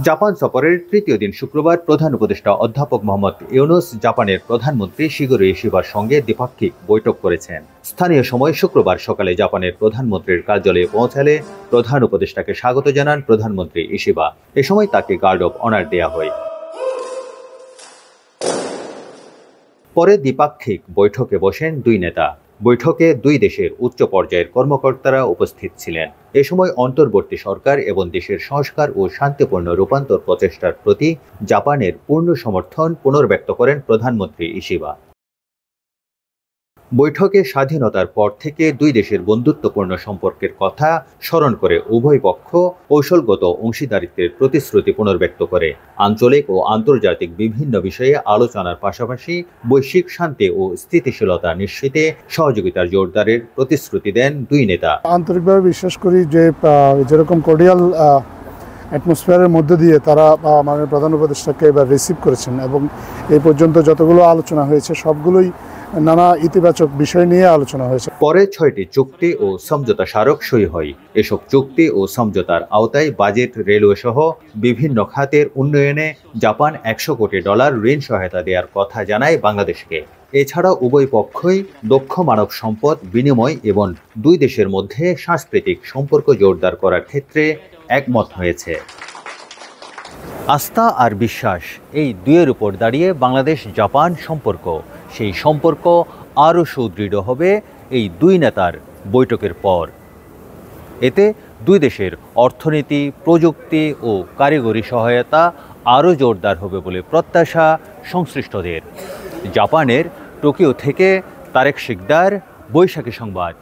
Japan সফরের তৃতীয় দিন শুক্রবার প্রধান উপদেষ্টা অধ্যাপক মোহাম্মদ ইউনূস জাপানের প্রধানমন্ত্রী শিগেরু ইশিবার সঙ্গে দ্বিপাক্ষিক বৈঠক করেছেন। স্থানীয় সময় শুক্রবার সকালে জাপানের প্রধানমন্ত্রীর কার্যালয়ে পৌঁছালে প্রধান উপদেষ্টাকে স্বাগত জানান প্রধানমন্ত্রী ইশিবা। এ সময় তাকে গার্ড অব অনার দেয়া হয়। পরে দ্বিপাক্ষিক বৈঠকে বসেন দুই নেতা। বৈঠকে দুই দেশের উচ্চ পর্যায়ের কর্মকর্তারা উপস্থিত ছিলেন। এ সময় অন্তর্বর্তী সরকার এবং দেশের সংস্কার ও শান্তিপূর্ণ রূপান্তর প্রচেষ্টার প্রতি জাপানের পূর্ণ সমর্থন পুনর্ব্যক্ত করেন প্রধানমন্ত্রী ইশিবা। বৈঠকে স্বাধীনতার পর থেকে দুই দেশের বন্ধুত্বপূর্ণ সম্পর্কের কথা স্মরণ করে উভয় পক্ষ কৌশলগত অংশীদারিত্বের প্রতিশ্রুতি পুনর্ব্যক্ত করে আঞ্চলিক ও আন্তর্জাতিক বিভিন্ন বিষয়ে আলোচনার পাশাপাশি বৈশ্বিক শান্তি ও স্থিতিশীলতা নিশ্চিতে সহযোগিতার জোরদারের প্রতিশ্রুতি দেন দুই নেতা। আন্তরিকভাবে বিশ্বাস করি যে যেরকম কর্ডিয়াল অ্যাটমসফিয়ারের মধ্যে দিয়ে তারা মাননীয় প্রধান উপদেষ্টাকে এবার রিসিভ করেছেন এবং এই পর্যন্ত যতগুলো আলোচনা হয়েছে সবগুলোই নানা ইতিবাচক বিষয় নিয়ে আলোচনা হয়েছে। পরে 6টি চুক্তি ও সমঝোতা স্মারক সই হয়। এসব চুক্তি ও সমঝোতার আওতায় বাজেট, রেলওয়ে সহ বিভিন্ন খাতের উন্নয়নে জাপান $100 কোটি ঋণ সহায়তা দেওয়ার কথা জানায় বাংলাদেশকে। এছাড়া উভয় পক্ষই দক্ষ মানব সম্পদ বিনিময় এবং দুই দেশের মধ্যে সাংস্কৃতিক সম্পর্ক জোরদার করার ক্ষেত্রে একমত হয়েছে। আস্থা আর বিশ্বাস, এই দুয়ের উপর দাঁড়িয়ে বাংলাদেশ জাপান সম্পর্ক। সেই সম্পর্ক আরও সুদৃঢ় হবে এই দুই নেতার বৈঠকের পর। এতে দুই দেশের অর্থনীতি, প্রযুক্তি ও কারিগরি সহায়তা আরও জোরদার হবে বলে প্রত্যাশা সংশ্লিষ্টদের। জাপানের টোকিও থেকে তারেক শিকদার, বৈশাখী সংবাদ।